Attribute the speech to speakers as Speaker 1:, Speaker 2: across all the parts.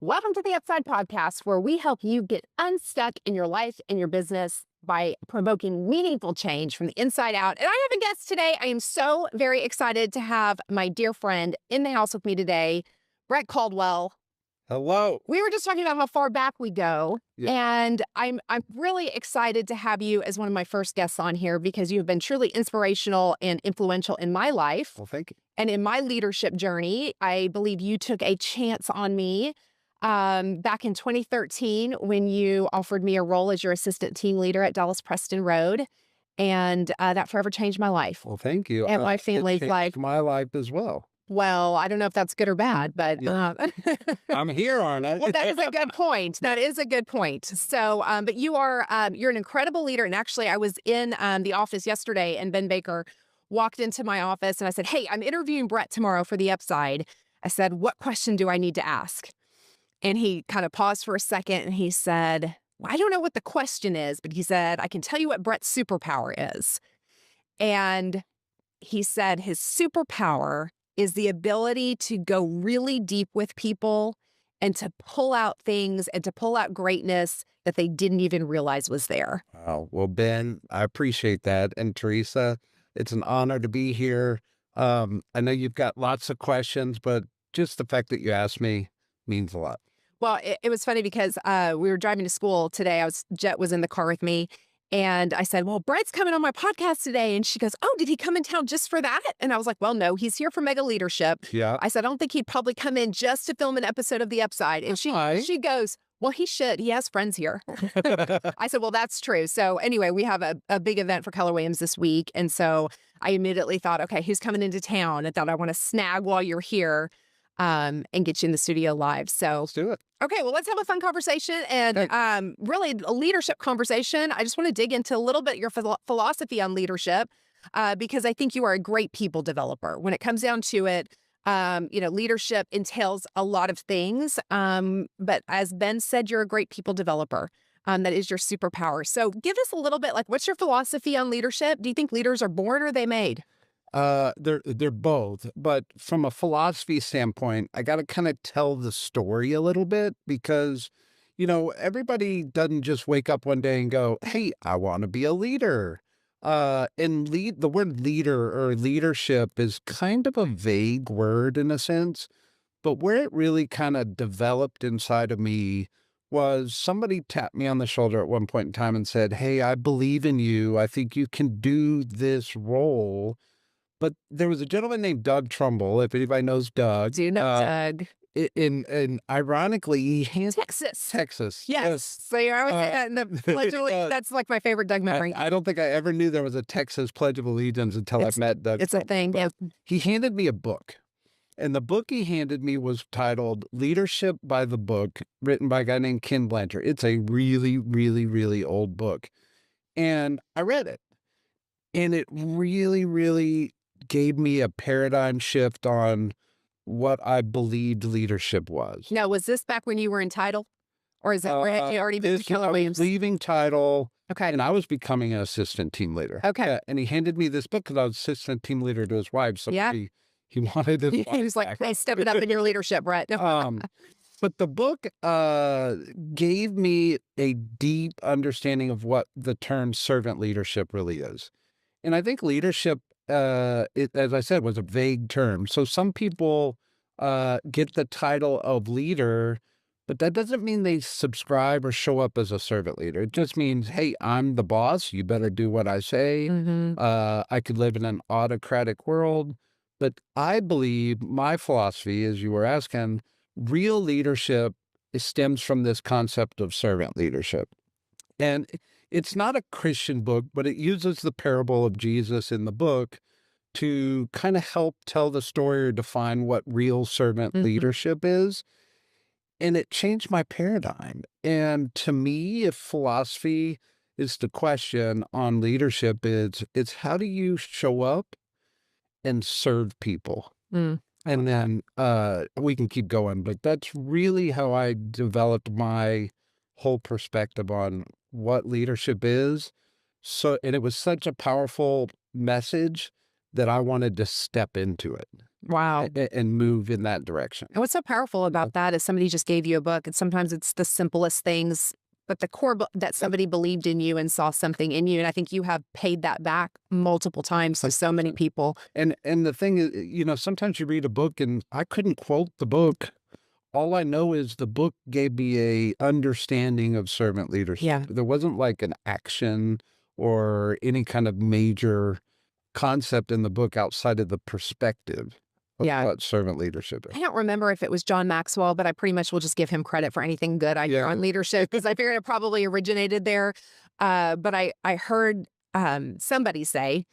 Speaker 1: Welcome to the Upside Podcast, where we help you get unstuck in your life and your business by provoking meaningful change from the inside out. And I have a guest today. I am so very excited to have my dear friend in the house with me today, Brett Caldwell.
Speaker 2: Hello.
Speaker 1: We were just talking about how far back we go,
Speaker 2: Yeah.
Speaker 1: and I'm really excited to have you as one of my first guests on here because you have been truly inspirational and influential in my life
Speaker 2: Well, thank you.
Speaker 1: and in my leadership journey. I believe you took a chance on me back in 2013 when you offered me a role as your assistant team leader at Dallas Preston Road, and that forever changed my life.
Speaker 2: Well, thank you.
Speaker 1: And my
Speaker 2: It
Speaker 1: family's
Speaker 2: changed
Speaker 1: life.
Speaker 2: my life as well.
Speaker 1: Well, I don't know if that's good or bad, but
Speaker 2: Yeah. I'm here, aren't I?
Speaker 1: well, that is a good point. That is a good point. So, but you are, you're an incredible leader. And actually, I was in the office yesterday and Ben Baker walked into my office and I said, "Hey, I'm interviewing Brett tomorrow for the Upside." I said, "What question do I need to ask?" And he kind of paused for a second and he said, "Well, I don't know what the question is," but he said, "I can tell you what Brett's superpower is." And he said his superpower is the ability to go really deep with people and to pull out things and to pull out greatness that they didn't even realize was there.
Speaker 2: Oh, well, Ben, I appreciate that. And Teresa, it's an honor to be here. I know you've got lots of questions, but just the fact that you asked me means a lot.
Speaker 1: Well, it was funny because we were driving to school today. Jet was in the car with me. And I said, "Well, Brett's coming on my podcast today." And she goes, "Oh, did he come in town just for that?" And I was like, "Well, no, he's here for Mega Leadership."
Speaker 2: Yeah.
Speaker 1: I said, "I don't think he'd probably come in just to film an episode of The Upside." And
Speaker 2: Why?
Speaker 1: she goes, "Well, he should. He has friends here." I said, "Well, that's true." So anyway, we have a big event for Keller Williams this week. And so I immediately thought, okay, who's coming into town? I thought I want to snag while you're here and get you in the studio live. So
Speaker 2: Let's do it.
Speaker 1: okay, well, let's have a fun conversation and really a leadership conversation. I just want to dig into a little bit your philosophy on leadership because I think you are a great people developer. When it comes down to it, leadership entails a lot of things. But as Ben said, you're a great people developer. That is your superpower. So give us a little bit, like, what's your philosophy on leadership? Do you think leaders are born or are they made?
Speaker 2: They're both, but from a philosophy standpoint, I got to kind of tell the story a little bit because, everybody doesn't just wake up one day and go, "Hey, I want to be a leader." The word leader or leadership is kind of a vague word in a sense, but where it really kind of developed inside of me was somebody tapped me on the shoulder at one point in time and said, "Hey, I believe in you. I think you can do this role." But there was a gentleman named Doug Trumbull, if anybody knows Doug.
Speaker 1: Do you know Doug?
Speaker 2: And ironically, he handed
Speaker 1: Texas.
Speaker 2: Texas.
Speaker 1: Yes. So you're always in the Pledge of Allegiance. That's like my favorite Doug memory.
Speaker 2: I don't think I ever knew there was a Texas Pledge of Allegiance until I met Doug.
Speaker 1: It's a thing. Yeah.
Speaker 2: He handed me a book, and the book he handed me was titled Leadership by the Book, written by a guy named Ken Blanchard. It's a really, really, really old book. And I read it, and it really, really gave me a paradigm shift on what I believed leadership was.
Speaker 1: Now, was this back when you were in title? Or is that where you already been to Keller Williams?
Speaker 2: Leaving title,
Speaker 1: Okay.
Speaker 2: and I was becoming an assistant team leader.
Speaker 1: Okay.
Speaker 2: And he handed me this book because I was assistant team leader to his wife. So
Speaker 1: Yeah.
Speaker 2: he wanted his
Speaker 1: He
Speaker 2: wife
Speaker 1: was like,
Speaker 2: back.
Speaker 1: "Hey, step it up in your leadership, Brett."
Speaker 2: But the book gave me a deep understanding of what the term servant leadership really is. And I think leadership, as I said, was a vague term. So some people get the title of leader, but that doesn't mean they subscribe or show up as a servant leader. It just means, hey, I'm the boss. You better do what I say.
Speaker 1: Mhm.
Speaker 2: I could live in an autocratic world. But I believe my philosophy, as you were asking, real leadership stems from this concept of servant leadership. And it's not a Christian book, but it uses the parable of Jesus in the book to kind of help tell the story or define what real servant
Speaker 1: Mhm.
Speaker 2: leadership is. And it changed my paradigm. And to me, if philosophy is the question on leadership, it's how do you show up and serve people?
Speaker 1: Mm.
Speaker 2: And then we can keep going, but that's really how I developed my whole perspective on what leadership is. So, and it was such a powerful message that I wanted to step into it.
Speaker 1: Wow.
Speaker 2: and move in that direction.
Speaker 1: And what's so powerful about that is somebody just gave you a book, and sometimes it's the simplest things, but the core book that somebody believed in you and saw something in you. And I think you have paid that back multiple times to so many people.
Speaker 2: And the thing is, sometimes you read a book and I couldn't quote the book. All I know is the book gave me a understanding of servant leadership.
Speaker 1: Yeah.
Speaker 2: There wasn't like an action or any kind of major concept in the book outside of the perspective of
Speaker 1: Yeah.
Speaker 2: what servant leadership
Speaker 1: I
Speaker 2: is.
Speaker 1: don't remember if it was John Maxwell, but I pretty much will just give him credit for anything good I hear
Speaker 2: Yeah.
Speaker 1: on leadership because I figured it probably originated there. But I heard somebody say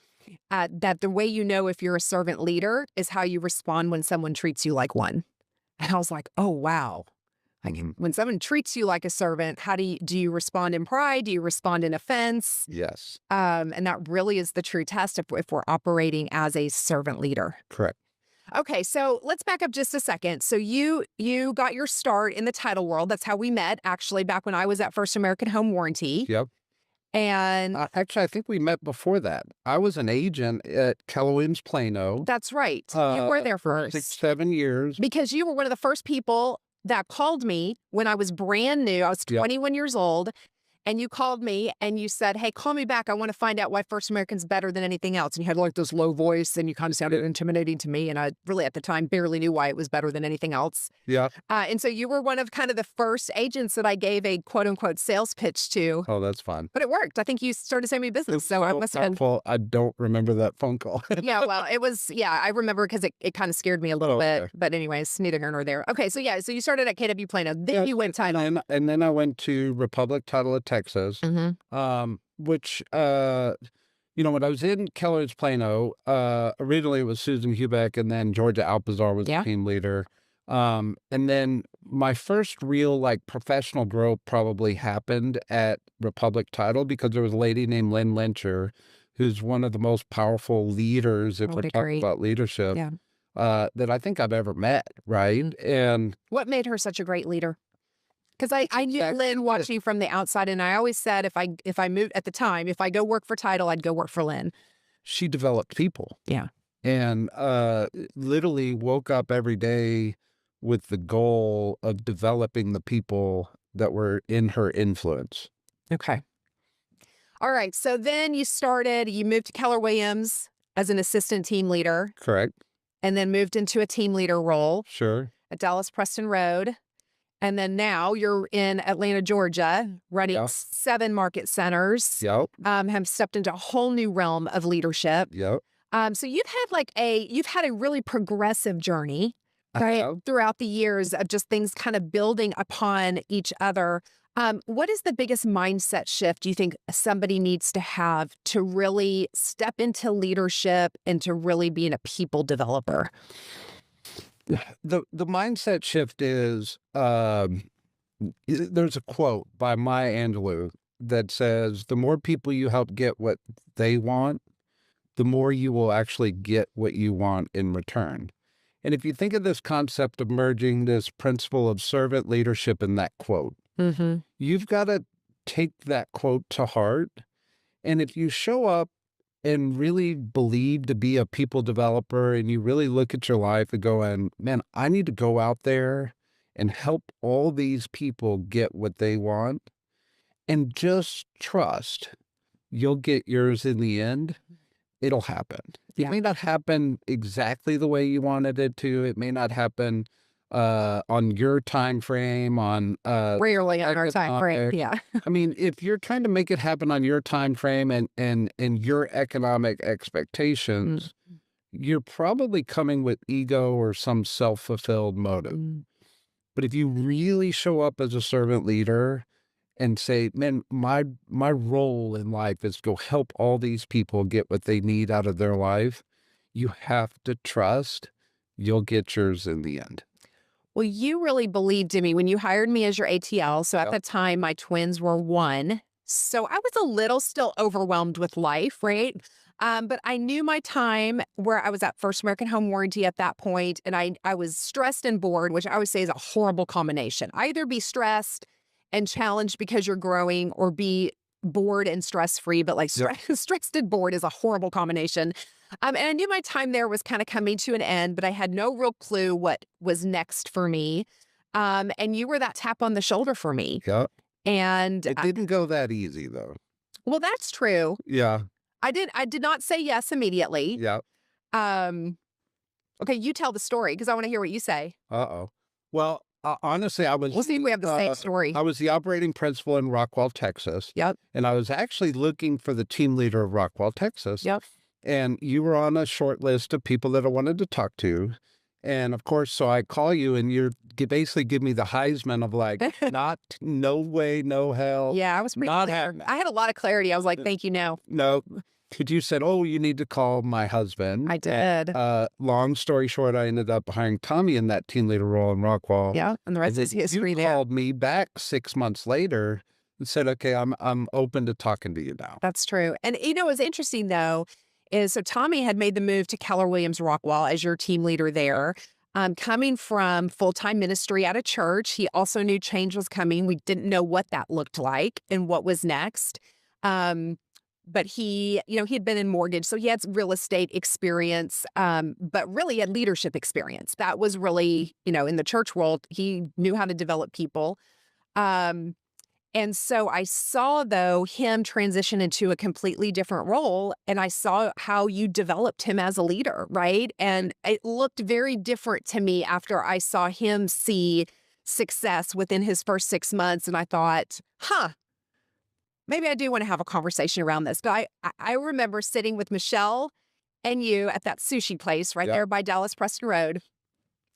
Speaker 1: that the way you know if you're a servant leader is how you respond when someone treats you like one. And I was like, oh, wow. Like
Speaker 2: Mhm.
Speaker 1: when someone treats you like a servant, how do you respond in pride? Do you respond in offense?
Speaker 2: Yes,
Speaker 1: And that really is the true test if we're operating as a servant leader.
Speaker 2: correct.
Speaker 1: Okay, so let's back up just a second. So you got your start in the title world. That's how we met, actually, back when I was at First American Home Warranty.
Speaker 2: Yep.
Speaker 1: And
Speaker 2: Actually, I think we met before that. I was an agent at Caldwell, Plano,
Speaker 1: that's right. You were there
Speaker 2: for
Speaker 1: first
Speaker 2: 6, 7 years.
Speaker 1: because you were one of the first people that called me when I was brand new. I was
Speaker 2: Yep.
Speaker 1: 21 years old. And you called me and you said, hey, call me back. I want to find out why First American's better than anything else. And you had like this low voice and you kind of sounded intimidating to me. And I really at the time barely knew why it was better than anything else.
Speaker 2: Yeah.
Speaker 1: And so you were one of kind of the first agents that I gave a quote unquote sales pitch to.
Speaker 2: Oh, that's fun.
Speaker 1: But it worked. I think you started sending me business. So I must have been.
Speaker 2: Well, I don't remember that phone call.
Speaker 1: Yeah, well, it was, yeah, I remember because it kind of scared me a little
Speaker 2: Oh,
Speaker 1: bit.
Speaker 2: okay.
Speaker 1: But anyways, neither here nor there. Okay, so yeah, so you started at KW Plano. Then you went title.
Speaker 2: And then I went to Republic Title of Texas, which, when I was in Keller's Plano, originally it was Susan Hubeck and then Georgia Alpazar was
Speaker 1: Yeah.
Speaker 2: the team leader. And then my first real like professional growth probably happened at Republic Title because there was a lady named Lynn Lyncher, who's one of the most powerful leaders, if
Speaker 1: Oh,
Speaker 2: we're
Speaker 1: what a
Speaker 2: talking
Speaker 1: great-
Speaker 2: about leadership,
Speaker 1: Yeah.
Speaker 2: that I think I've ever met, right? And
Speaker 1: What made her such a great leader? Because I knew
Speaker 2: Exactly.
Speaker 1: Lynn watching from the outside, and I always said if I moved at the time, if I go work for Title, I'd go work for Lynn.
Speaker 2: she developed people.
Speaker 1: Yeah.
Speaker 2: And literally woke up every day with the goal of developing the people that were in her influence.
Speaker 1: Okay. All right. So then you moved to Keller Williams as an assistant team leader,
Speaker 2: Correct?
Speaker 1: and then moved into a team leader role
Speaker 2: Sure.
Speaker 1: at Dallas Preston Road. And then now you're in Atlanta, Georgia, running
Speaker 2: Yeah.
Speaker 1: 7 market centers.
Speaker 2: Yep.
Speaker 1: Have stepped into a whole new realm of leadership.
Speaker 2: Yep.
Speaker 1: So you've had a really progressive journey,
Speaker 2: I
Speaker 1: right,
Speaker 2: have.
Speaker 1: throughout the years of just things kind of building upon each other. What is the biggest mindset shift you think somebody needs to have to really step into leadership and to really being a people developer?
Speaker 2: The mindset shift is there's a quote by Maya Angelou that says, the more people you help get what they want, the more you will actually get what you want in return. And if you think of this concept of merging this principle of servant leadership in that quote,
Speaker 1: Mm-hmm.
Speaker 2: you've got to take that quote to heart. And if you show up and really believe to be a people developer and you really look at your life and go, and man, I need to go out there and help all these people get what they want, and just trust you'll get yours in the end, it'll happen.
Speaker 1: Yeah.
Speaker 2: It may not happen exactly the way you wanted it to. It may not happen on your time frame, on
Speaker 1: Rarely on our time frame.
Speaker 2: economic.
Speaker 1: Yeah.
Speaker 2: I mean, if you're trying to make it happen on your time frame and your economic expectations, you're probably coming with ego or some self-fulfilled motive.
Speaker 1: Mm.
Speaker 2: But if you really show up as a servant leader and say, man, my role in life is to go help all these people get what they need out of their life, you have to trust you'll get yours in the end.
Speaker 1: Well, you really believed in me when you hired me as your ATL. So at
Speaker 2: Yep.
Speaker 1: the time, my twins were 1. So I was a little still overwhelmed with life, right? But I knew my time where I was at First American Home Warranty at that point, and I was stressed and bored, which I always say is a horrible combination. Either be stressed and challenged because you're growing, or be bored and stress-free, but like
Speaker 2: Yep.
Speaker 1: stressed and bored is a horrible combination. And I knew my time there was kind of coming to an end, but I had no real clue what was next for me. And you were that tap on the shoulder for me.
Speaker 2: Yeah.
Speaker 1: And
Speaker 2: It didn't go that easy though.
Speaker 1: well, that's true.
Speaker 2: Yeah.
Speaker 1: I did not say yes immediately.
Speaker 2: Yeah.
Speaker 1: Um, okay, you tell the story because I want to hear what you say.
Speaker 2: Uh-oh. Well, honestly,
Speaker 1: We'll see if we have the same story.
Speaker 2: I was the operating principal in Rockwall, Texas,
Speaker 1: Yep.
Speaker 2: and I was actually looking for the team leader of Rockwall, Texas,
Speaker 1: Yep.
Speaker 2: and you were on a short list of people that I wanted to talk to. And of course, so I call you and you basically give me the Heisman of like, not, no way, no hell,
Speaker 1: Yeah, I was pretty
Speaker 2: not
Speaker 1: clear.
Speaker 2: happening.
Speaker 1: I had a lot of clarity. I was like, thank you, no.
Speaker 2: No. Because you said, oh, you need to call my husband.
Speaker 1: I did.
Speaker 2: Long story short, I ended up hiring Tommy in that team leader role in Rockwall.
Speaker 1: Yeah, and the rest
Speaker 2: And
Speaker 1: is
Speaker 2: then
Speaker 1: history
Speaker 2: you
Speaker 1: there.
Speaker 2: called me back 6 months later and said, okay, I'm open to talking to you now.
Speaker 1: That's true. And what's interesting though is so Tommy had made the move to Keller Williams Rockwall as your team leader there. Coming from full-time ministry at a church, he also knew change was coming. We didn't know what that looked like and what was next. But he had been in mortgage, so he had some real estate experience, but really he had leadership experience. That was really, in the church world, he knew how to develop people. Um, and so I saw, though, him transition into a completely different role, and I saw how you developed him as a leader, right? And it looked very different to me after I saw him see success within his first 6 months, and I thought, huh, maybe I do want to have a conversation around this. But I remember sitting with Michelle and you at that sushi place right
Speaker 2: Yeah.
Speaker 1: there by Dallas Preston Road.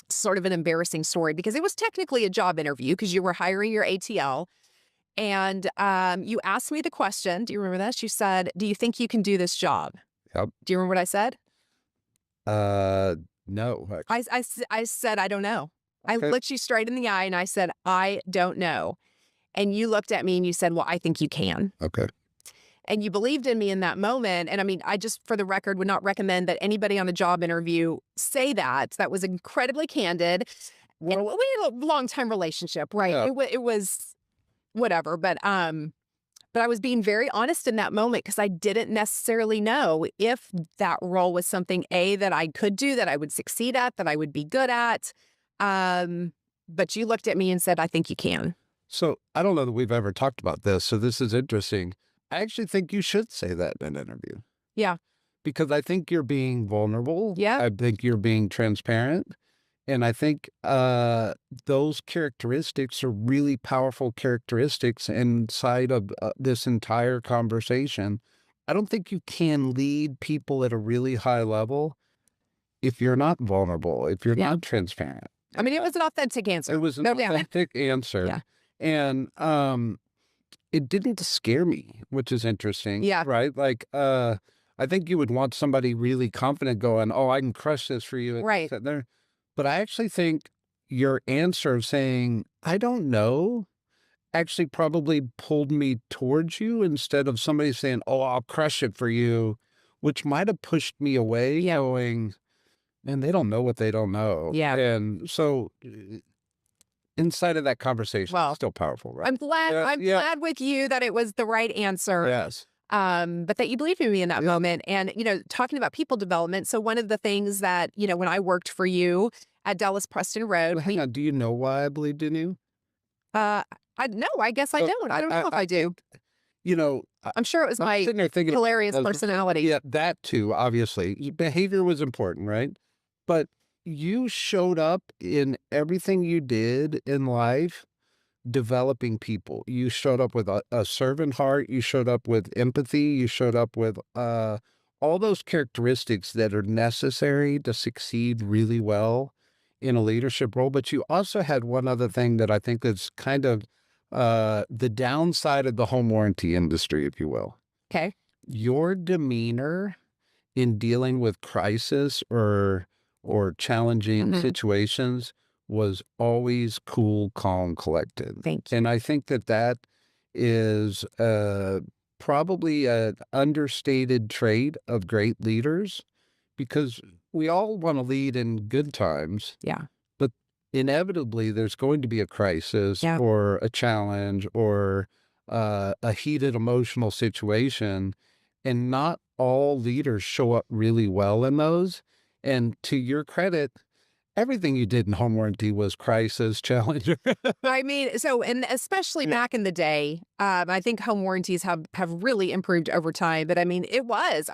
Speaker 1: Sort of an embarrassing story because it was technically a job interview because you were hiring your ATL. And you asked me the question. Do you remember this? You said, do you think you can do this job?
Speaker 2: Yep.
Speaker 1: Do you remember what I said?
Speaker 2: No.
Speaker 1: I said, I don't know. I
Speaker 2: Okay.
Speaker 1: looked you straight in the eye and I said, I don't know. And you looked at me and you said, well, I think you can.
Speaker 2: Okay.
Speaker 1: And you believed in me in that moment. And I mean, I just, for the record, would not recommend that anybody on a job interview say that. That was incredibly candid. And we had a long time relationship, right?
Speaker 2: Yeah.
Speaker 1: It was whatever. But I was being very honest in that moment because I didn't necessarily know if that role was something, A, that I could do, that I would succeed at, that I would be good at. But you looked at me and said, I think you can.
Speaker 2: So I don't know that we've ever talked about this. So this is interesting. I actually think you should say that in an interview
Speaker 1: Yeah.
Speaker 2: because I think you're being vulnerable.
Speaker 1: Yeah.
Speaker 2: I think you're being transparent. And I think those characteristics are really powerful characteristics inside of this entire conversation. I don't think you can lead people at a really high level if you're not vulnerable, if you're
Speaker 1: Yeah.
Speaker 2: not transparent.
Speaker 1: I mean, it was an authentic answer.
Speaker 2: It was an
Speaker 1: No doubt.
Speaker 2: authentic answer.
Speaker 1: Yeah.
Speaker 2: And it didn't scare me, which is interesting.
Speaker 1: Yeah.
Speaker 2: Right? Like, I think you would want somebody really confident going, oh, I can crush this for you. and
Speaker 1: Right.
Speaker 2: sit there. But I actually think your answer of saying, I don't know, actually probably pulled me towards you instead of somebody saying, oh, I'll crush it for you, which might have pushed me away
Speaker 1: Yeah.
Speaker 2: going, man, they don't know what they don't know.
Speaker 1: Yeah.
Speaker 2: And so inside of that conversation,
Speaker 1: Well,
Speaker 2: it's still powerful, right?
Speaker 1: I'm glad.
Speaker 2: Yeah,
Speaker 1: I'm
Speaker 2: yeah.
Speaker 1: glad with you that it was the right answer.
Speaker 2: Yes.
Speaker 1: But that you believed in me in that moment. And talking about people development. So one of the things that when I worked for you at Dallas Preston Road,
Speaker 2: Well, hang on. Do you know why I believed in you?
Speaker 1: I no, I guess I
Speaker 2: Oh,
Speaker 1: don't. I don't know if I do.
Speaker 2: I'm
Speaker 1: I'm sure it was my
Speaker 2: sitting there thinking,
Speaker 1: hilarious
Speaker 2: of-
Speaker 1: personality.
Speaker 2: yeah, that too, obviously. Behavior was important, right? But you showed up in everything you did in life developing people. You showed up with a servant heart. You showed up with empathy. You showed up with all those characteristics that are necessary to succeed really well in a leadership role. But you also had one other thing that I think is kind of the downside of the home warranty industry, if you will.
Speaker 1: Okay.
Speaker 2: Your demeanor in dealing with crisis or challenging
Speaker 1: Mhm.
Speaker 2: situations was always cool, calm, collected.
Speaker 1: Thank you.
Speaker 2: And I think that is probably an understated trait of great leaders because we all want to lead in good times,
Speaker 1: Yeah.
Speaker 2: but inevitably there's going to be a crisis
Speaker 1: Yeah.
Speaker 2: or a challenge or a heated emotional situation. and not all leaders show up really well in those. And to your credit, everything you did in home warranty was crisis, challenger.
Speaker 1: I mean, so and especially
Speaker 2: Yeah.
Speaker 1: back in the day, I think home warranties have really improved over time. But I mean, it was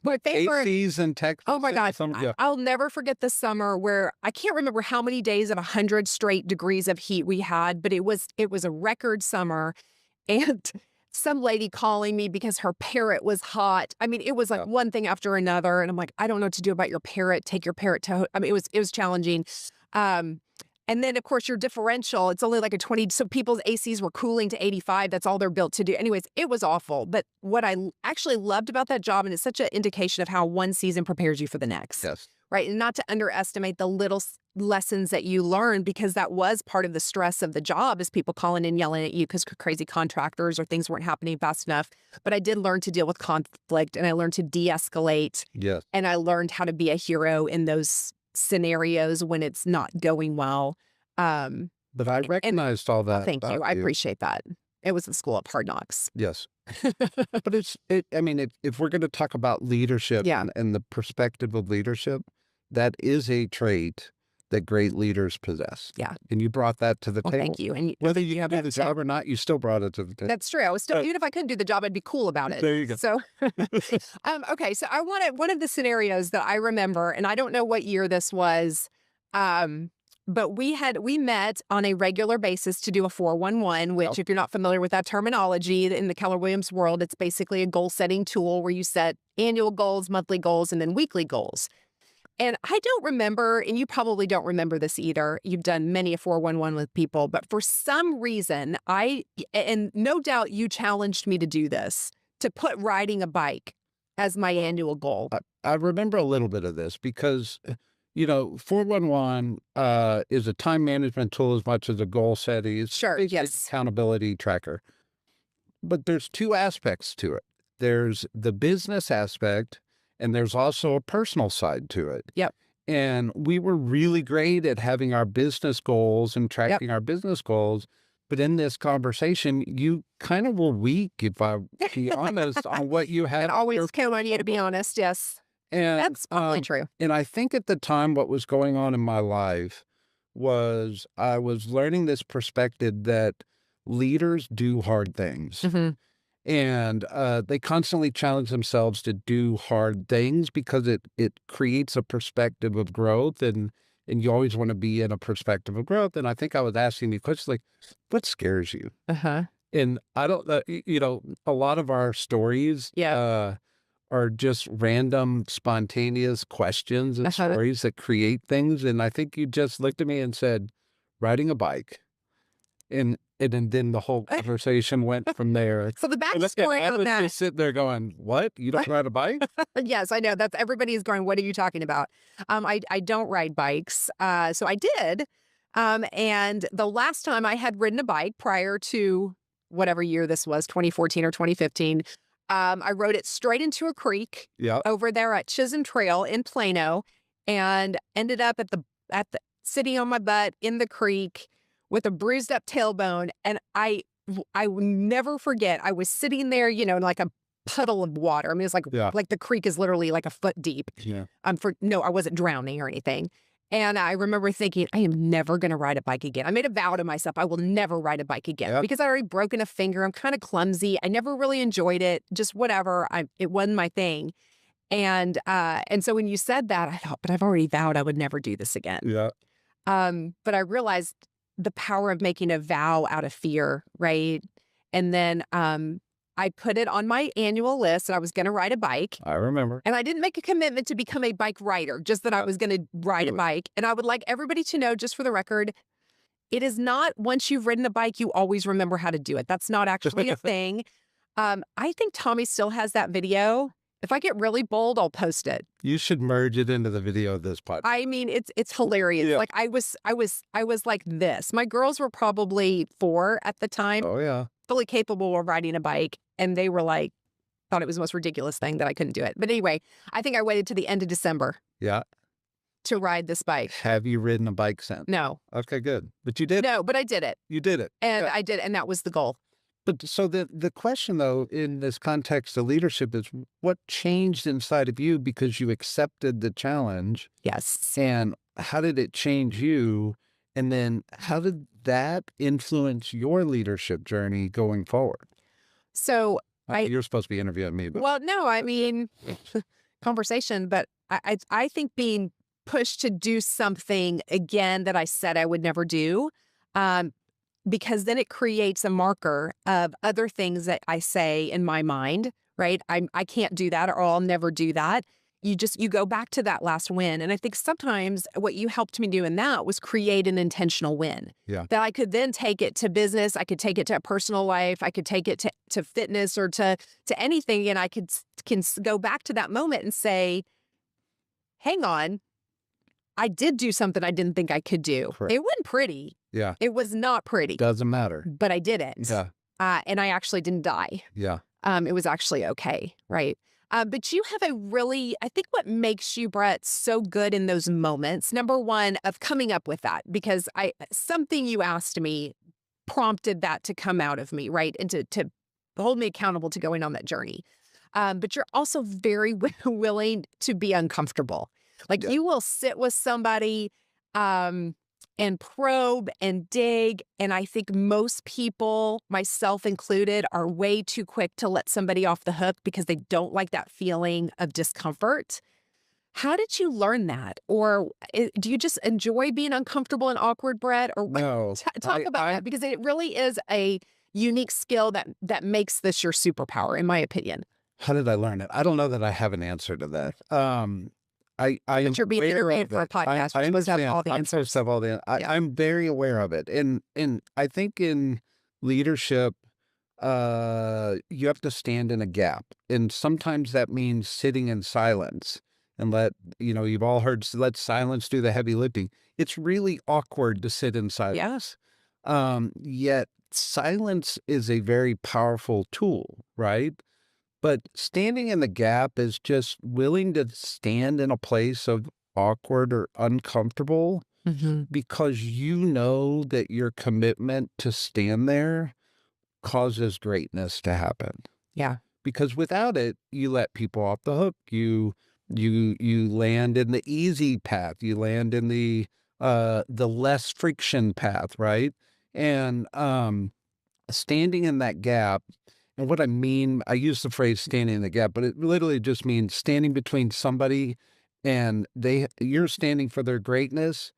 Speaker 1: my favorite.
Speaker 2: ACs in Texas
Speaker 1: Oh my
Speaker 2: and
Speaker 1: God.
Speaker 2: some, yeah.
Speaker 1: I'll never forget the summer where I can't remember how many days of 100 straight degrees of heat we had, but it was a record summer. And some lady calling me because her parrot was hot. I mean, it was like
Speaker 2: Yeah.
Speaker 1: one thing after another. And I'm like, I don't know what to do about your parrot. Take your parrot to, I mean, it was challenging. Um, and then of course your differential, it's only like a 20. So people's ACs were cooling to 85. That's all they're built to do. Anyways, it was awful. But what I actually loved about that job, and it's such an indication of how one season prepares you for the next,
Speaker 2: Yes.
Speaker 1: right? And not to underestimate the little lessons that you learned, because that was part of the stress of the job, is people calling and yelling at you because crazy contractors or things weren't happening fast enough. But I did learn to deal with conflict, and I learned to de-escalate,
Speaker 2: Yes.
Speaker 1: and I learned how to be a hero in those scenarios when it's not going well. Um,
Speaker 2: But I
Speaker 1: and
Speaker 2: recognized all that
Speaker 1: thank you.
Speaker 2: about
Speaker 1: I
Speaker 2: you.
Speaker 1: appreciate that. It was the school of hard knocks.
Speaker 2: Yes. But I mean, if we're going to talk about leadership
Speaker 1: Yeah.
Speaker 2: and the perspective of leadership, that is a trait that great leaders possess.
Speaker 1: Yeah.
Speaker 2: And you brought that to the
Speaker 1: Well,
Speaker 2: table.
Speaker 1: thank you. And
Speaker 2: Whether you do the
Speaker 1: that's
Speaker 2: job or not, you still brought it to the table.
Speaker 1: that's true. I was still,
Speaker 2: Uh,
Speaker 1: even if I couldn't do the job, I'd be cool about it.
Speaker 2: There you go.
Speaker 1: So, okay. So I wanted one of the scenarios that I remember, and I don't know what year this was, but we met on a regular basis to do a 411, which, if you're not familiar with that terminology in the Keller Williams world, it's basically a goal setting tool where you set annual goals, monthly goals, and then weekly goals. And I don't remember, and you probably don't remember this either. You've done many a 411 with people, but for some reason, and no doubt you challenged me to do this, to put riding a bike as my annual goal.
Speaker 2: I remember a little bit of this because, 411 is a time management tool as much as a goal setting. It's
Speaker 1: Sure,
Speaker 2: basically an
Speaker 1: yes.
Speaker 2: accountability tracker. But there's two aspects to it. There's the business aspect, and there's also a personal side to it.
Speaker 1: Yep.
Speaker 2: And we were really great at having our business goals and tracking our business goals. But in this conversation, you kind of were weak, if I be honest, on what you had.
Speaker 1: And always count on you, to be honest. Yes,
Speaker 2: And,
Speaker 1: that's probably true.
Speaker 2: and I think at the time, what was going on in my life was I was learning this perspective that leaders do hard things.
Speaker 1: Mhm.
Speaker 2: And they constantly challenge themselves to do hard things because it creates a perspective of growth, and you always want to be in a perspective of growth. And I think I was asking you questions like, what scares you?
Speaker 1: Uh-huh.
Speaker 2: And I don't a lot of our stories
Speaker 1: Yeah.
Speaker 2: are just random, spontaneous questions and
Speaker 1: Uh-huh.
Speaker 2: stories that create things. And I think you just looked at me and said, riding a bike. And then the whole conversation went from there.
Speaker 1: So the
Speaker 2: And
Speaker 1: backstory
Speaker 2: I
Speaker 1: of
Speaker 2: was
Speaker 1: that.
Speaker 2: just sitting there going, "What? You don't ride a bike?"
Speaker 1: Yes, I know. That's everybody's going, what are you talking about? I don't ride bikes. So I did. And the last time I had ridden a bike prior to whatever year this was, 2014 or 2015, I rode it straight into a creek
Speaker 2: Yeah.
Speaker 1: over there at Chisholm Trail in Plano, and ended up at the sitting on my butt in the creek with a bruised up tailbone. And I will never forget, I was sitting there, in like a puddle of water. I mean, it's
Speaker 2: Yeah.
Speaker 1: like the creek is literally like a foot deep.
Speaker 2: Yeah.
Speaker 1: No, I wasn't drowning or anything. And I remember thinking, I am never going to ride a bike again. I made a vow to myself, I will never ride a bike again,
Speaker 2: Yep.
Speaker 1: because I'd already broken a finger. I'm kind of clumsy. I never really enjoyed it. Just whatever. It wasn't my thing. And so when you said that, I thought, but I've already vowed I would never do this again.
Speaker 2: Yeah.
Speaker 1: But I realized the power of making a vow out of fear, right? And then I put it on my annual list that I was going to ride a bike.
Speaker 2: I remember.
Speaker 1: And I didn't make a commitment to become a bike rider, just that I was going to ride a
Speaker 2: Good.
Speaker 1: bike. And I would like everybody to know, just for the record, it is not once you've ridden a bike, you always remember how to do it. That's not actually a thing. I think Tommy still has that video. If I get really bold, I'll post it.
Speaker 2: You should merge it into the video of this podcast.
Speaker 1: I mean, it's hilarious.
Speaker 2: Yeah.
Speaker 1: Like I was like this. My girls were probably 4 at the time,
Speaker 2: Oh, yeah.
Speaker 1: fully capable of riding a bike, and they were like, thought it was the most ridiculous thing that I couldn't do it. But anyway, I think I waited to the end of December
Speaker 2: Yeah.
Speaker 1: to ride this bike.
Speaker 2: Have you ridden a bike since?
Speaker 1: No,
Speaker 2: Okay, good. But you did.
Speaker 1: no, but I did it,
Speaker 2: You did it.
Speaker 1: and
Speaker 2: Yeah.
Speaker 1: I did, and that was the goal.
Speaker 2: But so the question though in this context of leadership is what changed inside of you because you accepted the challenge,
Speaker 1: Yes.
Speaker 2: and how did it change you? And then how did that influence your leadership journey going forward?
Speaker 1: So I
Speaker 2: You're supposed to be interviewing me, but
Speaker 1: well, no, I mean, conversation, but I think being pushed to do something again that I said I would never do, um, because then it creates a marker of other things that I say in my mind, right? I can't do that or I'll never do that. You go back to that last win. And I think sometimes what you helped me do in that was create an intentional win
Speaker 2: yeah,
Speaker 1: that I could then take it to business. I could take it to personal life. I could take it to fitness or to anything. And I go back to that moment and say, hang on, I did do something I didn't think I could do.
Speaker 2: correct.
Speaker 1: It wasn't pretty.
Speaker 2: Yeah,
Speaker 1: It was not pretty,
Speaker 2: doesn't matter.
Speaker 1: but I did it.
Speaker 2: Yeah,
Speaker 1: And I actually didn't die.
Speaker 2: yeah,
Speaker 1: It was actually okay, right? But you have a really, I think what makes you, Brett, so good in those moments, number one, of coming up with that, because something you asked me prompted that to come out of me, right? And to hold me accountable to going on that journey. But you're also very willing to be uncomfortable. Like
Speaker 2: yeah,
Speaker 1: you will sit with somebody um, and probe and dig. And I think most people, myself included, are way too quick to let somebody off the hook because they don't like that feeling of discomfort. How did you learn that? Or do you just enjoy being uncomfortable and awkward, Brett? Or
Speaker 2: no,
Speaker 1: talk about
Speaker 2: I
Speaker 1: that because it really is a unique skill that makes this your superpower, in my opinion.
Speaker 2: how did I learn it? I don't know that I have an answer to that. I am
Speaker 1: But you're being
Speaker 2: aware
Speaker 1: interviewed
Speaker 2: of
Speaker 1: for a
Speaker 2: it. I
Speaker 1: podcast.
Speaker 2: I
Speaker 1: You're supposed to have
Speaker 2: understand.
Speaker 1: all the
Speaker 2: I'm supposed to
Speaker 1: answers.
Speaker 2: have all the
Speaker 1: Yeah.
Speaker 2: I'm very aware of it, and I think in leadership, you have to stand in a gap, and sometimes that means sitting in silence and you've all heard, "Let silence do the heavy lifting." It's really awkward to sit in
Speaker 1: Yeah.
Speaker 2: silence, yet silence is a very powerful tool, right? But standing in the gap is just willing to stand in a place of awkward or uncomfortable
Speaker 1: Hmm.
Speaker 2: because you know that your commitment to stand there causes greatness to happen.
Speaker 1: Yeah.
Speaker 2: Because without it, you let people off the hook. You land in the easy path. You land in the less friction path, right? And standing in that gap, and what I mean, I use the phrase standing in the gap, but it literally just means standing between somebody and you're standing for their greatness,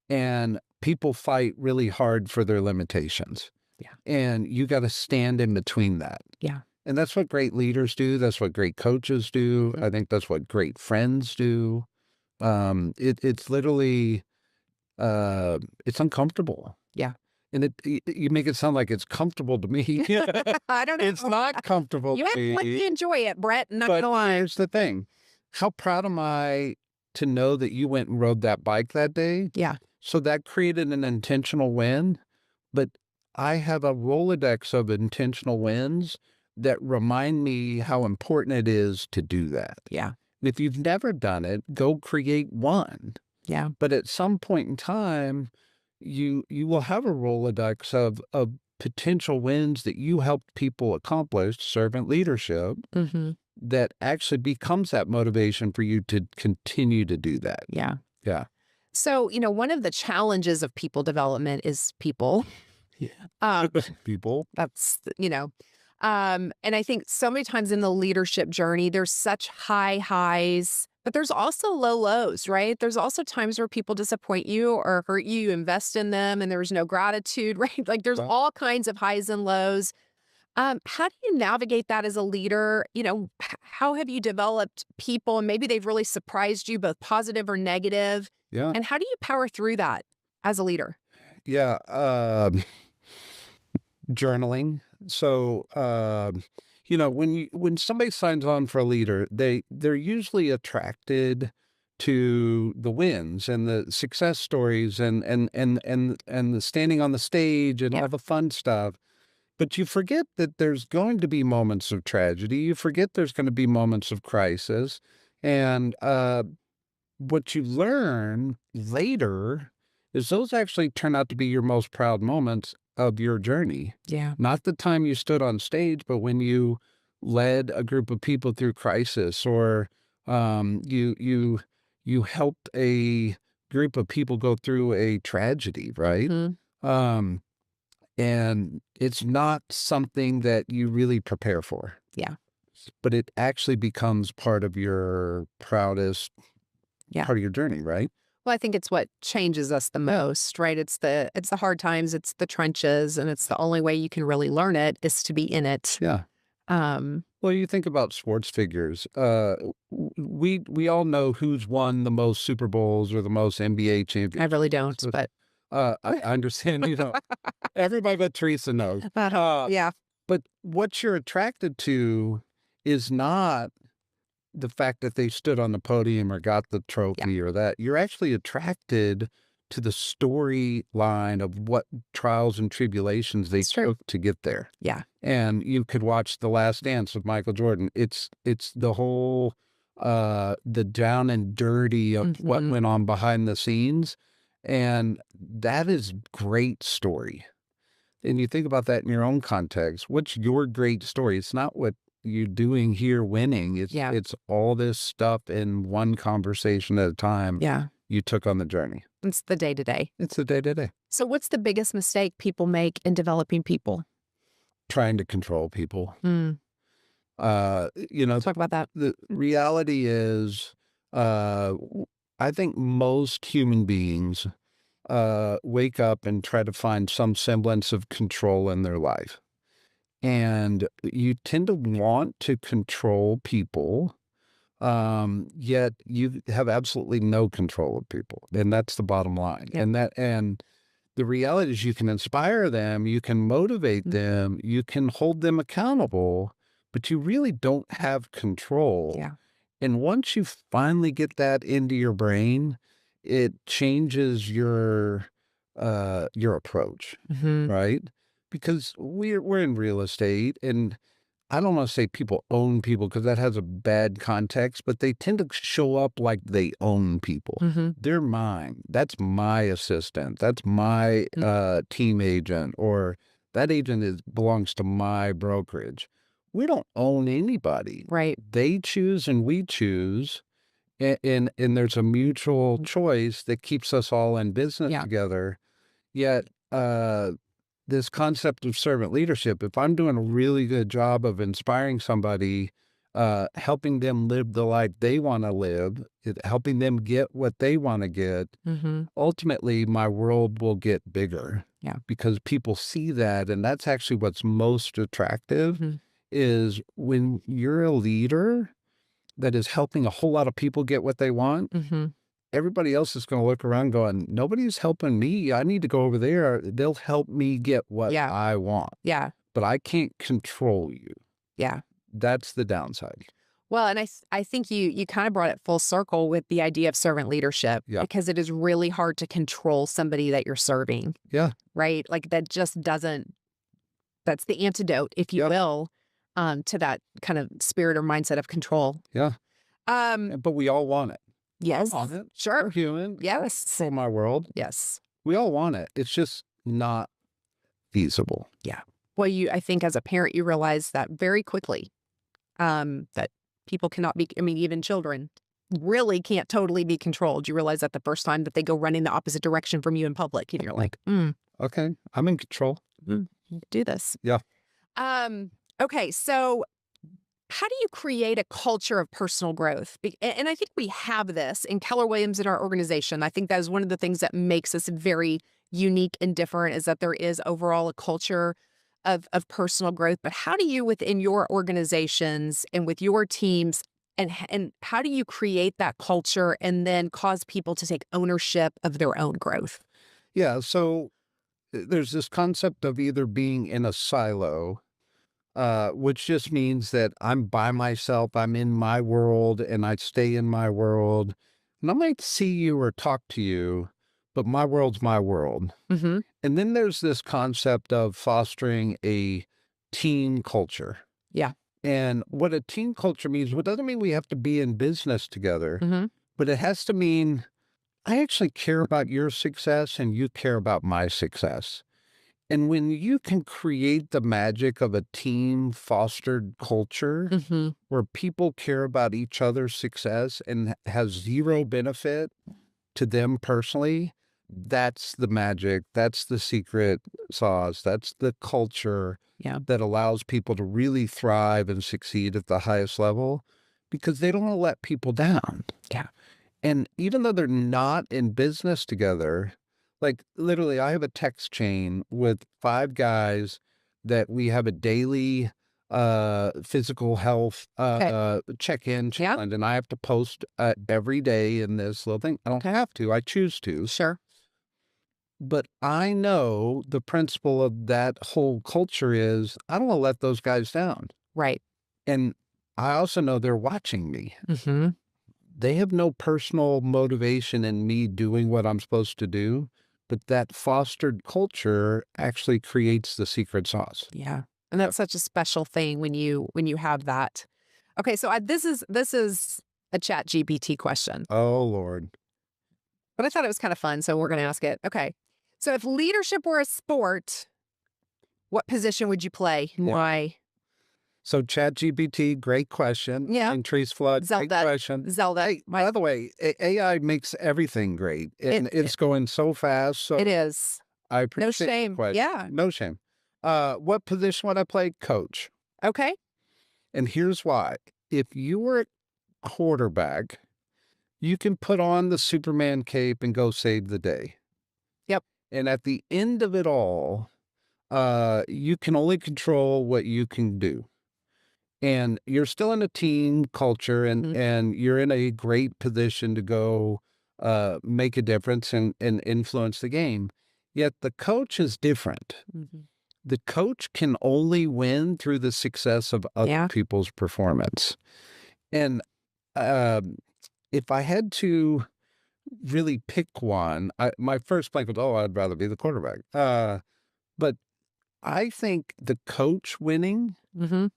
Speaker 2: and people fight really hard for their limitations.
Speaker 1: Yeah.
Speaker 2: And you got to stand in between that.
Speaker 1: Yeah.
Speaker 2: And that's what great leaders do. That's what great coaches do. I think that's what great friends do. It's literally, it's uncomfortable.
Speaker 1: Yeah.
Speaker 2: And you make it sound like it's comfortable to me.
Speaker 1: I don't
Speaker 2: It's
Speaker 1: know.
Speaker 2: not comfortable
Speaker 1: You
Speaker 2: to
Speaker 1: act like
Speaker 2: me,
Speaker 1: you enjoy it, Brett. Not
Speaker 2: but
Speaker 1: gonna lie.
Speaker 2: here's the thing. How proud am I to know that you went and rode that bike that day?
Speaker 1: Yeah.
Speaker 2: So that created an intentional win, but I have a Rolodex of intentional wins that remind me how important it is to do that.
Speaker 1: Yeah.
Speaker 2: If you've never done it, go create one.
Speaker 1: Yeah.
Speaker 2: But at some point in time, you will have a Rolodex of potential wins that you helped people accomplish, servant leadership,
Speaker 1: Hmm.
Speaker 2: that actually becomes that motivation for you to continue to do that.
Speaker 1: Yeah.
Speaker 2: Yeah.
Speaker 1: So, one of the challenges of people development is people.
Speaker 2: Yeah.
Speaker 1: Um,
Speaker 2: People.
Speaker 1: and I think so many times in the leadership journey, there's such high highs, but there's also low lows, right? There's also times where people disappoint you or hurt you, you invest in them, and there's no gratitude, right? Like there's
Speaker 2: Well,
Speaker 1: all kinds of highs and lows. How do you navigate that as a leader? How have you developed people and maybe they've really surprised you, both positive or negative?
Speaker 2: yeah.
Speaker 1: And how do you power through that as a leader?
Speaker 2: Yeah. Journaling. So, when somebody signs on for a leader, they're usually attracted to the wins and the success stories and the standing on the stage and
Speaker 1: Yeah.
Speaker 2: all the fun stuff. But you forget that there's going to be moments of tragedy. You forget there's going to be moments of crisis. And what you learn later is those actually turn out to be your most proud moments of your journey.
Speaker 1: Yeah.
Speaker 2: Not the time you stood on stage, but when you led a group of people through crisis, or you helped a group of people go through a tragedy, right?
Speaker 1: Mhm.
Speaker 2: Um, and it's not something that you really prepare for,
Speaker 1: Yeah.
Speaker 2: but it actually becomes part of your proudest
Speaker 1: Yeah.
Speaker 2: part of your journey, right?
Speaker 1: Well, I think it's what changes us the most, right? It's the hard times, it's the trenches, and it's the only way you can really learn it is to be in it.
Speaker 2: Yeah.
Speaker 1: Um,
Speaker 2: Well, you think about sports figures. We all know who's won the most Super Bowls or the most NBA
Speaker 1: I really don't,
Speaker 2: championships.
Speaker 1: but
Speaker 2: I understand, everybody but Teresa knows. Uh,
Speaker 1: yeah.
Speaker 2: but what you're attracted to is not the fact that they stood on the podium or got the
Speaker 1: Yeah.
Speaker 2: trophy or that. You're actually attracted to the storyline of what trials and tribulations they
Speaker 1: It's true.
Speaker 2: took to get there.
Speaker 1: Yeah.
Speaker 2: And you could watch The Last Dance with Michael Jordan. It's the whole, the down and dirty of what
Speaker 1: Mhm.
Speaker 2: went on behind the scenes, and that is great story. And you think about that in your own context. What's your great story? It's not what you're doing here winning.
Speaker 1: Yeah.
Speaker 2: It's all this stuff in one conversation at a time
Speaker 1: Yeah.
Speaker 2: you took on the journey.
Speaker 1: It's the day to day.
Speaker 2: It's the day to day.
Speaker 1: So what's the biggest mistake people make in developing people?
Speaker 2: Trying to control people.
Speaker 1: Mm. Talk about that.
Speaker 2: The reality is, I think most human beings wake up and try to find some semblance of control in their life. And you tend to want to control people, yet you have absolutely no control of people. And that's the bottom line.
Speaker 1: Yep.
Speaker 2: And the reality is you can inspire them, you can motivate them, you can hold them accountable, but you really don't have control.
Speaker 1: Yeah.
Speaker 2: And once you finally get that into your brain, it changes your approach,
Speaker 1: Mhm.
Speaker 2: right? Because we're in real estate, and I don't want to say people own people because that has a bad context, but they tend to show up like they own people.
Speaker 1: Mhm.
Speaker 2: They're mine. That's my assistant. That's my
Speaker 1: Mm.
Speaker 2: team agent, or that agent belongs to my brokerage. We don't own anybody.
Speaker 1: Right.
Speaker 2: They choose and we choose, and there's a mutual choice that keeps us all in business
Speaker 1: Yeah.
Speaker 2: together. Yet, this concept of servant leadership, if I'm doing a really good job of inspiring somebody, helping them live the life they want to live, helping them get what they want to get,
Speaker 1: Mhm.
Speaker 2: ultimately my world will get bigger.
Speaker 1: Yeah.
Speaker 2: Because people see that, and that's actually what's most attractive,
Speaker 1: Mhm.
Speaker 2: is when you're a leader that is helping a whole lot of people get what they want.
Speaker 1: Mhm.
Speaker 2: Everybody else is gonna look around going, "Nobody's helping me. I need to go over there. They'll help me get what
Speaker 1: Yeah.
Speaker 2: I want,
Speaker 1: Yeah.
Speaker 2: but I can't control you."
Speaker 1: Yeah.
Speaker 2: That's the downside.
Speaker 1: Well, and I think you kind of brought it full circle with the idea of servant leadership
Speaker 2: Yeah.
Speaker 1: because it is really hard to control somebody that you're serving,
Speaker 2: Yeah.
Speaker 1: right? Like that just doesn't that's the antidote, if you
Speaker 2: Yep.
Speaker 1: will, to that kind of spirit or mindset of control.
Speaker 2: Yeah.
Speaker 1: Um,
Speaker 2: But we all want it.
Speaker 1: yes.
Speaker 2: Want it. We're
Speaker 1: Sure.
Speaker 2: human.
Speaker 1: Yes.
Speaker 2: For my world.
Speaker 1: Yes.
Speaker 2: We all want it. It's just not feasible.
Speaker 1: Yeah. Well, I think as a parent, you realize that very quickly, that people cannot be, I mean, even children really can't totally be controlled. You realize that the first time that they go running the opposite direction from you in public, and you're like,
Speaker 2: Okay. I'm in control.
Speaker 1: do this.
Speaker 2: Yeah.
Speaker 1: Okay. So how do you create a culture of personal growth? And I think we have this in Keller Williams in our organization. I think that is one of the things that makes us very unique and different is that there is overall a culture of personal growth. But how do you within your organizations and with your teams and how do you create that culture and then cause people to take ownership of their own growth?
Speaker 2: Yeah. So there's this concept of either being in a silo, which just means that I'm by myself, I'm in my world, and I stay in my world. And I might see you or talk to you, but my world's my world.
Speaker 1: Mm-hmm.
Speaker 2: And then there's this concept of fostering a team culture.
Speaker 1: Yeah.
Speaker 2: And what a team culture means, what doesn't mean we have to be in business together,
Speaker 1: Mm-hmm.
Speaker 2: but it has to mean I actually care about your success and you care about my success. And when you can create the magic of a team fostered culture
Speaker 1: Mhm.
Speaker 2: where people care about each other's success and has zero benefit to them personally, that's the magic. That's the secret sauce. That's the culture
Speaker 1: Yeah.
Speaker 2: that allows people to really thrive and succeed at the highest level because they don't want to let people down.
Speaker 1: Yeah.
Speaker 2: And even though they're not in business together, like literally, I have a text chain with 5 guys that we have a daily physical health
Speaker 1: Okay.
Speaker 2: check-in
Speaker 1: Yep.
Speaker 2: challenge, and I have to post every day in this little thing. I don't have to, I choose to,
Speaker 1: Sure.
Speaker 2: but I know the principle of that whole culture is I don't want to let those guys down.
Speaker 1: Right.
Speaker 2: And I also know they're watching me.
Speaker 1: Mhm.
Speaker 2: They have no personal motivation in me doing what I'm supposed to do, but that fostered culture actually creates the secret sauce.
Speaker 1: Yeah. And that's such a special thing when you have that. Okay, so this is a Chat GPT question,
Speaker 2: Oh, Lord.
Speaker 1: but I thought it was kind of fun, so we're going to ask it. Okay. So if leadership were a sport, what position would you play and
Speaker 2: Yeah.
Speaker 1: why?
Speaker 2: So ChatGPT, great question.
Speaker 1: Yeah.
Speaker 2: And Trees Flood, great
Speaker 1: Zelda.
Speaker 2: question.
Speaker 1: Zelda.
Speaker 2: Hey,
Speaker 1: My
Speaker 2: by the way, AI makes everything great,
Speaker 1: it
Speaker 2: and it's going so fast.
Speaker 1: it
Speaker 2: So
Speaker 1: is.
Speaker 2: I
Speaker 1: No
Speaker 2: appreciate the
Speaker 1: shame.
Speaker 2: question.
Speaker 1: Yeah.
Speaker 2: No shame. What position would I play? Coach.
Speaker 1: Okay.
Speaker 2: And here's why. If you were a quarterback, you can put on the Superman cape and go save the day.
Speaker 1: Yep.
Speaker 2: And at the end of it all, you can only control what you can do. And you're still in a team culture and
Speaker 1: Mhm.
Speaker 2: you're in a great position to go make a difference and influence the game. Yet the coach is different.
Speaker 1: Mhm.
Speaker 2: The coach can only win through the success of other
Speaker 1: Yeah.
Speaker 2: people's performance. And um, if I had to really pick one, my first blank was, oh, I'd rather be the quarterback. But I think the coach winning
Speaker 1: Mhm.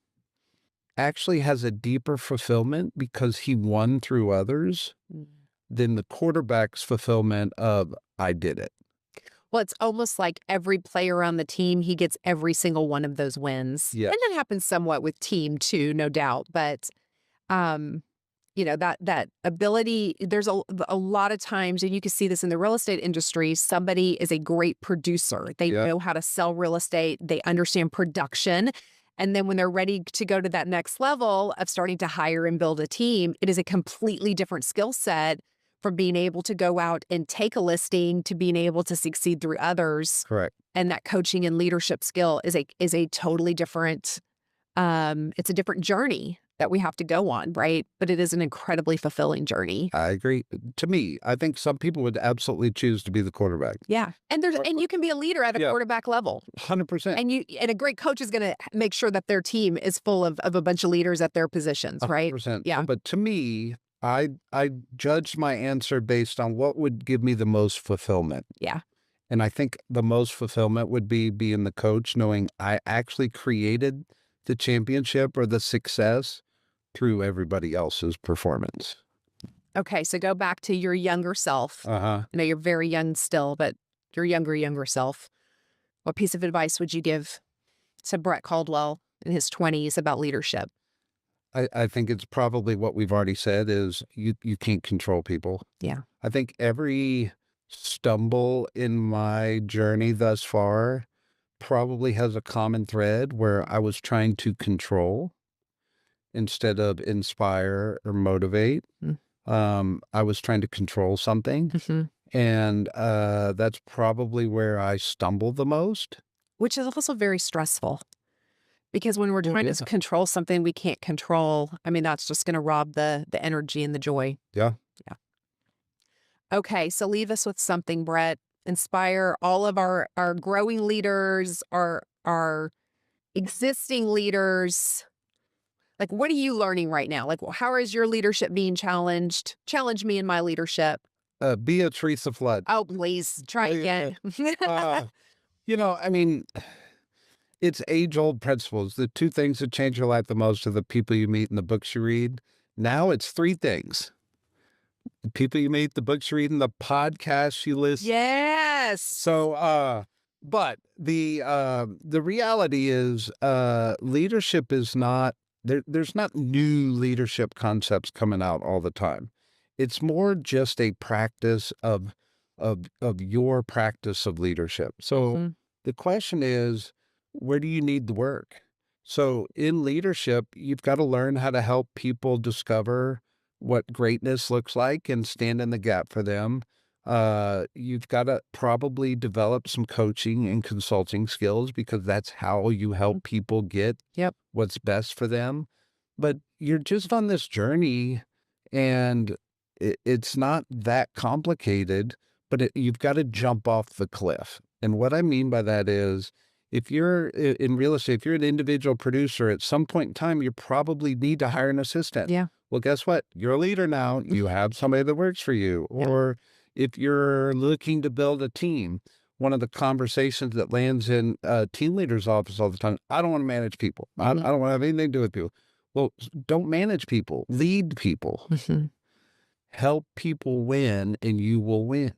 Speaker 2: actually has a deeper fulfillment because he won through others
Speaker 1: Mm.
Speaker 2: than the quarterback's fulfillment of I did it.
Speaker 1: Well, it's almost like every player on the team, he gets every single one of those wins.
Speaker 2: Yes,
Speaker 1: And that happens somewhat with team too, no doubt. But um, that ability, there's a lot of times, and you can see this in the real estate industry, somebody is a great producer. They
Speaker 2: yeah,
Speaker 1: know how to sell real estate, they understand production. And then when they're ready to go to that next level of starting to hire and build a team, it is a completely different skill set from being able to go out and take a listing to being able to succeed through others.
Speaker 2: correct.
Speaker 1: And that coaching and leadership skill is a totally different it's a different journey that we have to go on, right? But it is an incredibly fulfilling journey.
Speaker 2: I agree. To me, I think some people would absolutely choose to be the quarterback.
Speaker 1: Yeah. And there's
Speaker 2: Or-
Speaker 1: and
Speaker 2: or-
Speaker 1: you can be a leader at a
Speaker 2: Yeah,
Speaker 1: quarterback level.
Speaker 2: 100%.
Speaker 1: And a great coach is going to make sure that their team is full of a bunch of leaders at their positions, right?
Speaker 2: 100%.
Speaker 1: Yeah.
Speaker 2: But to me, I judged my answer based on what would give me the most fulfillment.
Speaker 1: Yeah.
Speaker 2: And I think the most fulfillment would be being the coach, knowing I actually created the championship or the success through everybody else's performance.
Speaker 1: Okay, so go back to your younger self.
Speaker 2: Uh-huh.
Speaker 1: I know you're very young still, but your younger self. What piece of advice would you give to Brett Caldwell in his 20s about leadership?
Speaker 2: I think it's probably what we've already said is you can't control people.
Speaker 1: Yeah.
Speaker 2: I think every stumble in my journey thus far probably has a common thread where I was trying to control instead of inspire or motivate. I was trying to control something,
Speaker 1: Mm-hmm.
Speaker 2: and that's probably where I stumble the most.
Speaker 1: Which is also very stressful. Because when we're trying to control something we can't control, I mean, that's just gonna rob the energy and the joy.
Speaker 2: Yeah.
Speaker 1: Yeah. Okay, so leave us with something, Brett. Inspire all of our growing leaders, our existing leaders. Like, what are you learning right now? Like, how is your leadership being challenged? Challenge me in my leadership.
Speaker 2: Be a Teresa Flood.
Speaker 1: Oh, please try again.
Speaker 2: Uh, I mean, it's age-old principles. The 2 things that change your life the most are the people you meet and the books you read. Now it's 3 things. The people you meet, the books you read, and the podcasts you listen.
Speaker 1: Yes.
Speaker 2: So, but the reality is, leadership is not there's not new leadership concepts coming out all the time. It's more just a practice of your practice of leadership. So
Speaker 1: Mhm.
Speaker 2: the question is, where do you need the work? So in leadership, you've got to learn how to help people discover what greatness looks like and stand in the gap for them. You've got to probably develop some coaching and consulting skills because that's how you help people get
Speaker 1: Yep.
Speaker 2: what's best for them. But you're just on this journey and it's not that complicated, but you've got to jump off the cliff. And what I mean by that is if you're in real estate, if you're an individual producer, at some point in time, you probably need to hire an assistant.
Speaker 1: Yeah.
Speaker 2: Well, guess what? You're a leader now. You have somebody that works for you.
Speaker 1: Yeah.
Speaker 2: Or if you're looking to build a team, one of the conversations that lands in a team leader's office all the time, I don't want to manage people. I
Speaker 1: Mhm.
Speaker 2: don't want to have anything to do with people. Well, don't manage people, lead people,
Speaker 1: Mhm.
Speaker 2: help people win, and you will win.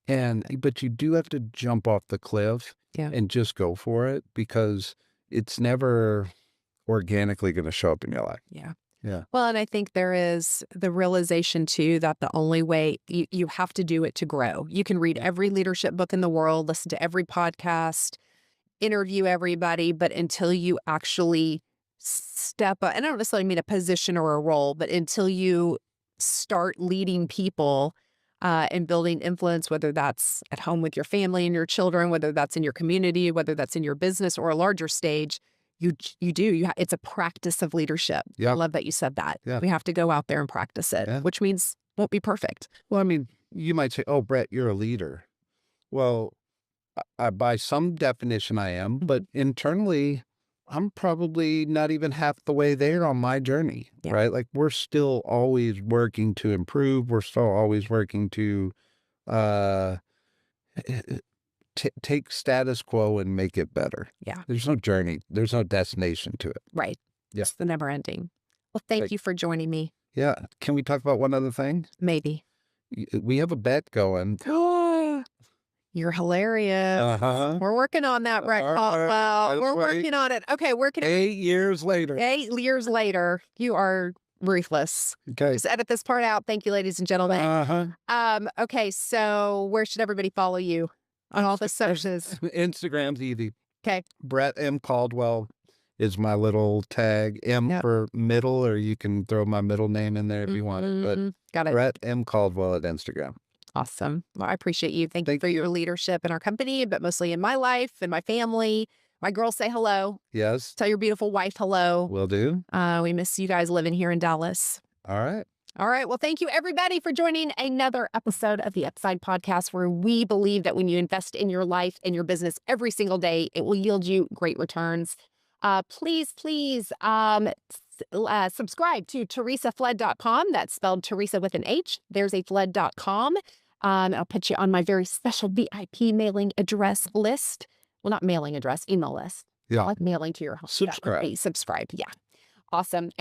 Speaker 2: But you do have to jump off the cliff
Speaker 1: Yeah.
Speaker 2: and just go for it because it's never organically going to show up in your life.
Speaker 1: Yeah.
Speaker 2: Yeah.
Speaker 1: Well, and I think there is the realization too that the only way you have to do it to grow. You can read every leadership book in the world, listen to every podcast, interview everybody, but until you actually step up, and I don't necessarily mean a position or a role, but until you start leading people and building influence, whether that's at home with your family and your children, whether that's in your community, whether that's in your business or a larger stage, it's a practice of leadership. I
Speaker 2: Yeah.
Speaker 1: love that you said that.
Speaker 2: Yeah.
Speaker 1: We have to go out there and practice it,
Speaker 2: Yeah.
Speaker 1: which means won't be perfect.
Speaker 2: Well, I mean, you might say, "Oh, Brett, you're a leader." Well, by some definition, I am, but internally, I'm probably not even half the way there on my journey,
Speaker 1: Yeah.
Speaker 2: right? Like we're still always working to improve. We're still always working to uh, take status quo and make it better.
Speaker 1: Yeah.
Speaker 2: There's no journey. There's no destination to it.
Speaker 1: Right.
Speaker 2: Yeah.
Speaker 1: It's the never ending. Well, thank
Speaker 2: Like,
Speaker 1: you for joining me.
Speaker 2: yeah. Can we talk about one other thing?
Speaker 1: Maybe.
Speaker 2: We have a bet going.
Speaker 1: You're hilarious.
Speaker 2: Uh-huh.
Speaker 1: We're working on that, Brett
Speaker 2: All right,
Speaker 1: Caldwell. We're
Speaker 2: wait.
Speaker 1: working on it. Okay, we're gonna
Speaker 2: 8 years later.
Speaker 1: 8 years later. You are ruthless.
Speaker 2: Okay.
Speaker 1: Just edit this part out. Thank you, ladies and gentlemen.
Speaker 2: Uh-huh.
Speaker 1: Okay, so where should everybody follow you on all the socials?
Speaker 2: Instagram's easy.
Speaker 1: Okay.
Speaker 2: Brett M. Caldwell is my little tag. M
Speaker 1: Yep.
Speaker 2: for middle, or you can throw my middle name in there if you want it. But
Speaker 1: Got it.
Speaker 2: Brett M. Caldwell at Instagram.
Speaker 1: Awesome. Well, I appreciate you. Thank you
Speaker 2: Thank
Speaker 1: for your leadership in our company, but mostly in my life and my family. My girls say hello.
Speaker 2: Yes,
Speaker 1: Tell your beautiful wife hello.
Speaker 2: will do.
Speaker 1: We miss you guys living here in Dallas.
Speaker 2: All right.
Speaker 1: All right. Well, thank you, everybody, for joining another episode of the Upside Podcast, where we believe that when you invest in your life and your business every single day, it will yield you great returns. Please subscribe to teresafled.com. That's spelled Teresa with an H. There's a fled.com. I'll put you on my very special VIP mailing address list. Well, not mailing address, email list.
Speaker 2: Yeah.
Speaker 1: Like mailing to your home.
Speaker 2: Subscribe.
Speaker 1: Subscribe. Yeah. Awesome.